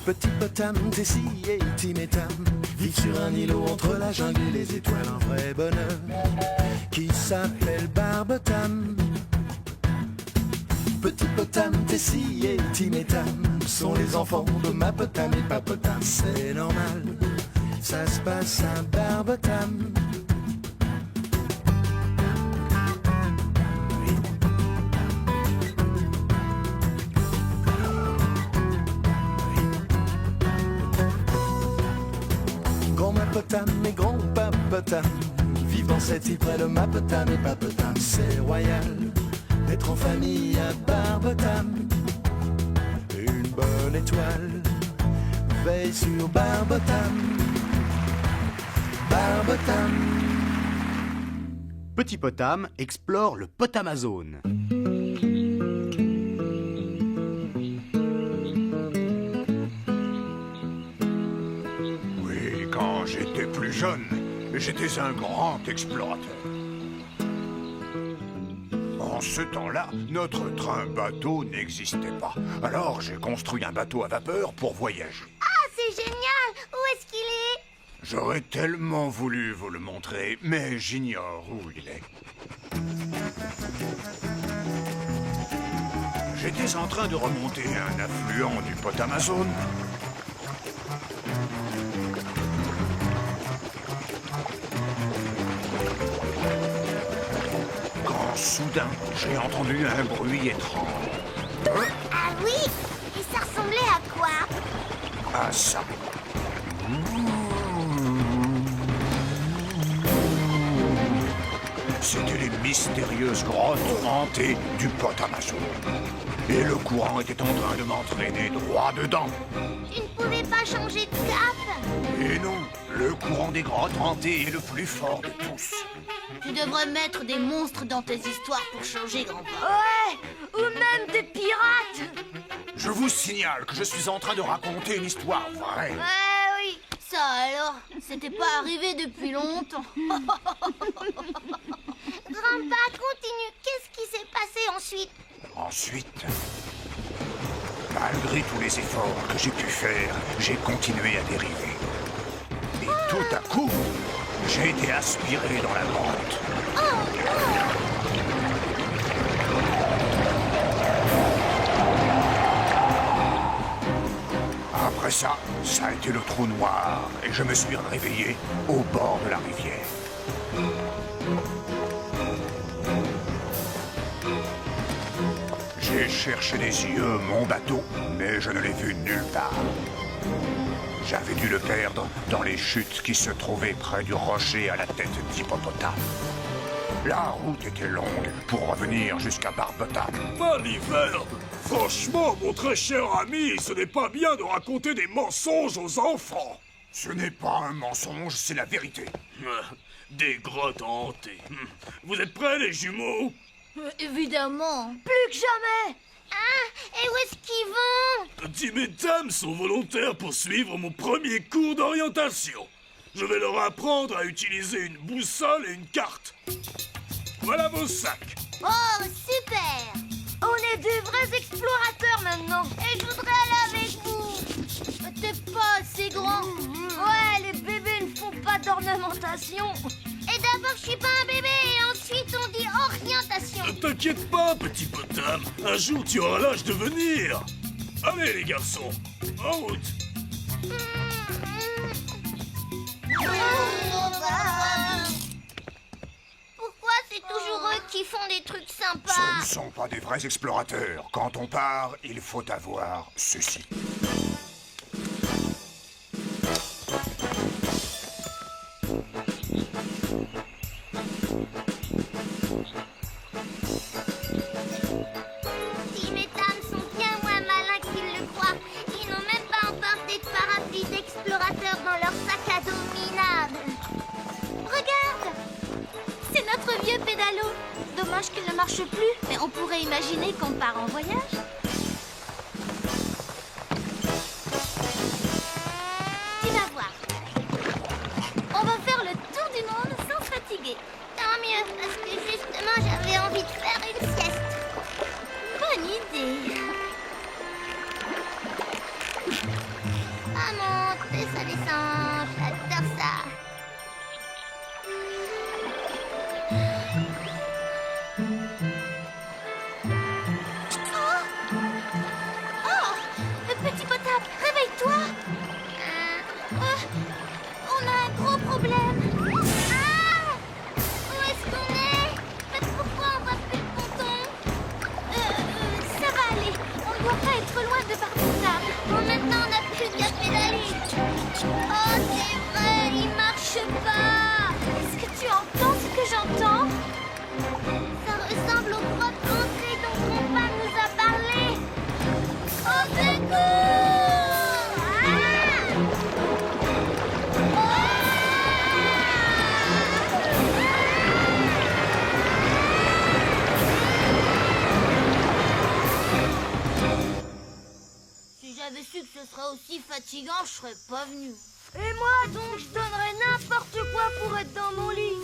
Petit potam, Tessie et Timétam vivent sur un îlot entre la jungle et les étoiles. Un vrai bonheur qui s'appelle Barbotam. Petit potam, Tessie et Timétam sont les enfants de Mapotam et Papotam. C'est normal, ça se passe à Barbotam. Grand Mapotam et grand Papotam vivent dans cette île près de Mapotam et Papotam. C'est royal d'être en famille à Barbotam. Une bonne étoile veille sur Barbotam. Barbotam. Petit Potam explore le Potamazone. Oui, quand j'étais plus jeune, j'étais un grand explorateur. En ce temps-là, notre train-bateau n'existait pas. Alors j'ai construit un bateau à vapeur pour voyager. Ah, c'est génial! Où est-ce qu'il est? J'aurais tellement voulu vous le montrer, mais j'ignore où il est. J'étais en train de remonter un affluent du Potamazone. Quand soudain, j'ai entendu un bruit étrange. Ah oui? Et ça ressemblait à quoi? Ah ça. C'était les mystérieuses grottes hantées du Potamazone. Et le courant était en train de m'entraîner droit dedans. Tu ne pouvais pas changer de cap? Et non, le courant des grottes hantées est le plus fort de tous. Tu devrais mettre des monstres dans tes histoires pour changer, grand-père. Ouais, ou même des pirates. Je vous signale que je suis en train de raconter une histoire vraie. Ouais, oui. Ça alors, c'était pas arrivé depuis longtemps. Grand-père, continue. Qu'est-ce qui s'est passé ensuite? Ensuite, malgré tous les efforts que j'ai pu faire, j'ai continué à dériver. Et tout à coup, j'ai été aspiré dans la grotte. Après ça, ça a été le trou noir et je me suis réveillé au bord de la rivière. J'ai cherché des yeux mon bateau, mais je ne l'ai vu nulle part. J'avais dû le perdre dans les chutes qui se trouvaient près du rocher à la tête d'hippopotame. La route était longue pour revenir jusqu'à Barbotam. Maliverbe, franchement, mon très cher ami, ce n'est pas bien de raconter des mensonges aux enfants. Ce n'est pas un mensonge, c'est la vérité. Des grottes hantées. Vous êtes prêts, les jumeaux? Évidemment. Plus que jamais. Ah, et où est-ce qu'ils vont? Tim et Tam sont volontaires pour suivre mon premier cours d'orientation. Je vais leur apprendre à utiliser une boussole et une carte. Voilà vos sacs. Oh, super! On est des vrais explorateurs maintenant. Et je voudrais aller avec vous. T'es pas assez grand. Ouais, les bébés ne font pas d'ornementation. Et d'abord, je suis pas un bébé, et ensuite, on dit orientation. Ne t'inquiète pas, petit potam. Un jour, tu auras l'âge de venir. Allez, les garçons, en route. Pourquoi c'est toujours eux qui font des trucs Ce sympas? ne sont pas des vrais explorateurs. Quand on part, il faut avoir ceci. Tim et Tam sont bien moins malins qu'ils le croient. Ils n'ont même pas emporté de parapluie d'explorateur dans leur sac à dos minable. Regarde! C'est notre vieux pédalo. Dommage qu'il ne marche plus. Mais on pourrait imaginer qu'on part en voyage. Tu vas voir. On va faire le tour du monde sans se fatiguer. Tant mieux, parce que justement, j'avais envie de faire une sieste. Bonne idée. fatigant, je serais pas venu. Et moi, donc, je donnerais n'importe quoi pour être dans mon lit.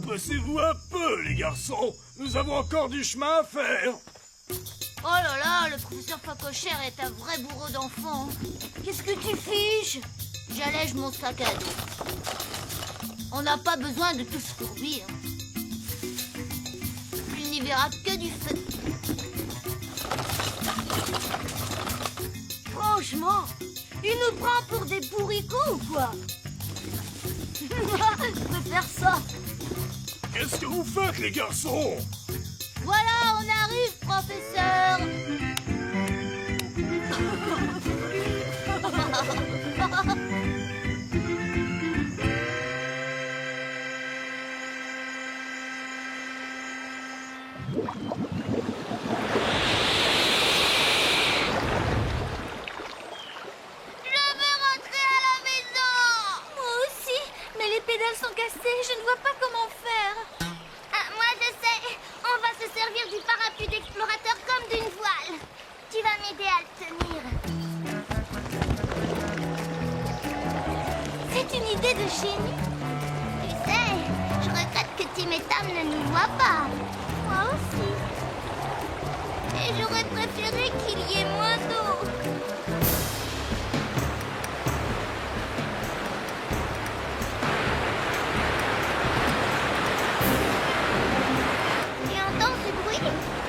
Pressez-vous un peu, les garçons. Nous avons encore du chemin à faire. Oh là là, le professeur Facochère est un vrai bourreau d'enfant. Qu'est-ce que tu fiches? J'allège mon sac à dos. On n'a pas besoin de tout se fourbir. Il n'y verra que du feu. Franchement, il nous prend pour des bourricots ou quoi? Je peux faire ça. Qu'est-ce que vous faites, les garçons? Voilà, on arrive, professeur. Sont cassées, je ne vois pas comment faire. Ah, moi je sais, on va se servir du parapluie d'explorateur comme d'une voile. Tu vas m'aider à le tenir. C'est une idée de génie. Tu sais, je regrette que Tim et Tam ne nous voient pas. Moi aussi. Et j'aurais préféré qu'il y ait moins d'eau.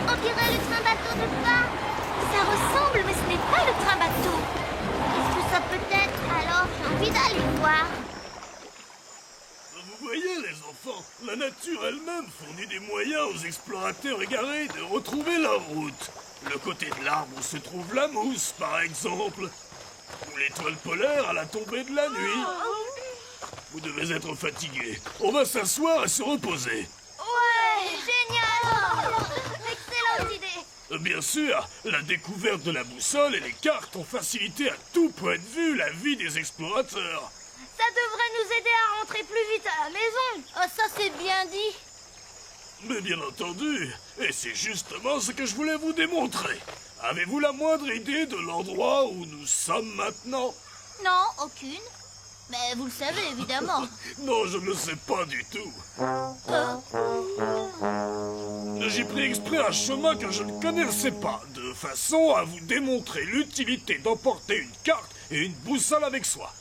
On dirait le train-bateau de pas. Ça ressemble, mais ce n'est pas le train-bateau. Qu'est-ce que ça peut être? Alors, j'ai envie d'aller voir. Vous voyez, les enfants, la nature elle-même fournit des moyens aux explorateurs égarés de retrouver leur route. Le côté de l'arbre où se trouve la mousse, par exemple. Ou l'étoile polaire à la tombée de la nuit. Vous devez être fatigués. On va s'asseoir et se reposer. Ouais, génial. Excellente idée. Bien sûr, la découverte de la boussole et les cartes ont facilité à tout point de vue la vie des explorateurs. Ça devrait nous aider à rentrer plus vite à la maison. Oh, ça c'est bien dit. Mais bien entendu, et c'est justement ce que je voulais vous démontrer. Avez-vous la moindre idée de l'endroit où nous sommes maintenant? Non, aucune. Mais vous le savez, évidemment. Non, je ne le sais pas du tout. J'ai pris exprès un chemin que je ne connaissais pas, de façon à vous démontrer l'utilité d'emporter une carte et une boussole avec soi.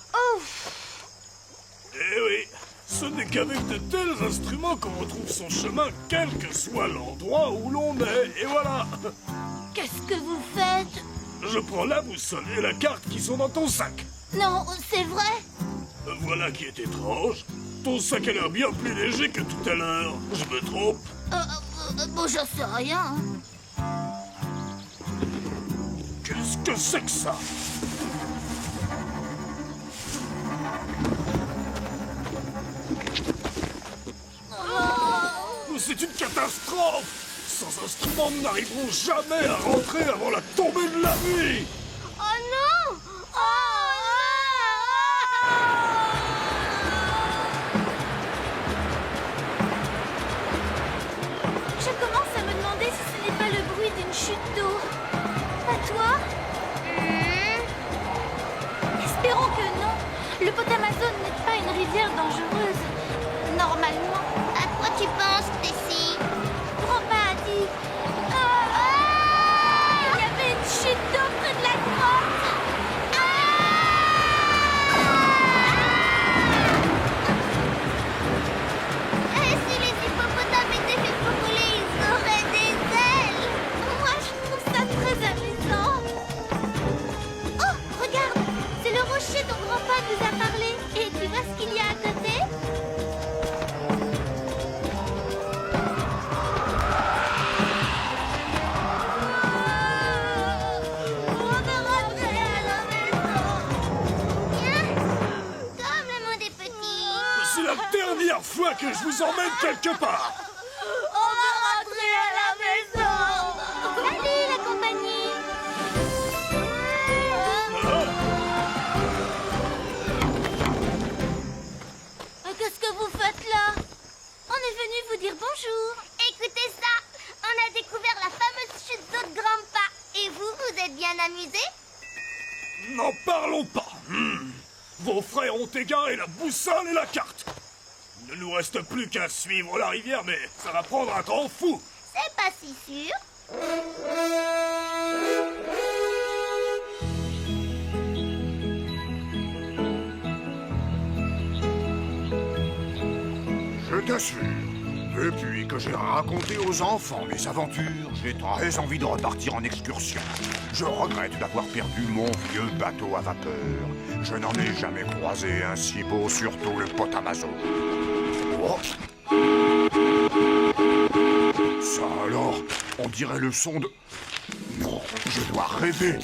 Eh oui, ce n'est qu'avec de tels instruments qu'on retrouve son chemin, quel que soit l'endroit où l'on est, et voilà. Qu'est-ce que vous faites? Je prends la boussole et la carte qui sont dans ton sac. Non, c'est vrai. Voilà qui est étrange. Ton sac a l'air bien plus léger que tout à l'heure. Je me trompe? Bon, j'en sais rien. Qu'est-ce que c'est que ça? C'est une catastrophe! Sans instrument, nous n'arriverons jamais à rentrer avant la tombée de la nuit! Oh non! Je commence à me demander si ce n'est pas le bruit d'une chute d'eau. Pas toi? Espérons que non. Le Potamazone n'est pas une rivière dangereuse. Normalement. À quoi tu penses, Tessie? Grand-père a dit... Il y avait une chute d'eau près de la grotte. Et si les hippopotames étaient faits pour voler, ils auraient des ailes. Moi, je trouve ça très amusant. Oh, regarde, c'est le rocher dont grand-père nous a parlé. Et tu vois ce qu'il y a à côté? C'est la dernière fois que je vous emmène quelque part! On va rentrer à la maison. Salut la compagnie. Qu'est-ce que vous faites là? On est venu vous dire bonjour. Écoutez ça, on a découvert la fameuse chute d'eau de Grandpa. Et vous? frères ont égaré la boussole et la carte. Il ne nous reste plus qu'à suivre la rivière, mais ça va prendre un temps fou. C'est pas si sûr. Je t'assure, depuis que j'ai raconté aux enfants mes aventures, j'ai très envie de repartir en excursion. Je regrette d'avoir perdu mon vieux bateau à vapeur. Je n'en ai jamais croisé un si beau, surtout le Potamazo. Oh. Ça alors, on dirait le son de... Non, je dois rêver.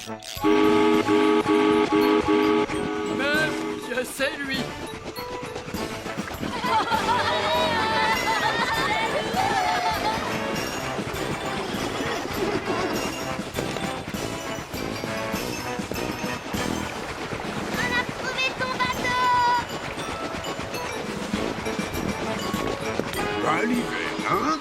C'est lui. On a trouvé ton bateau. Pas l'hiver, hein?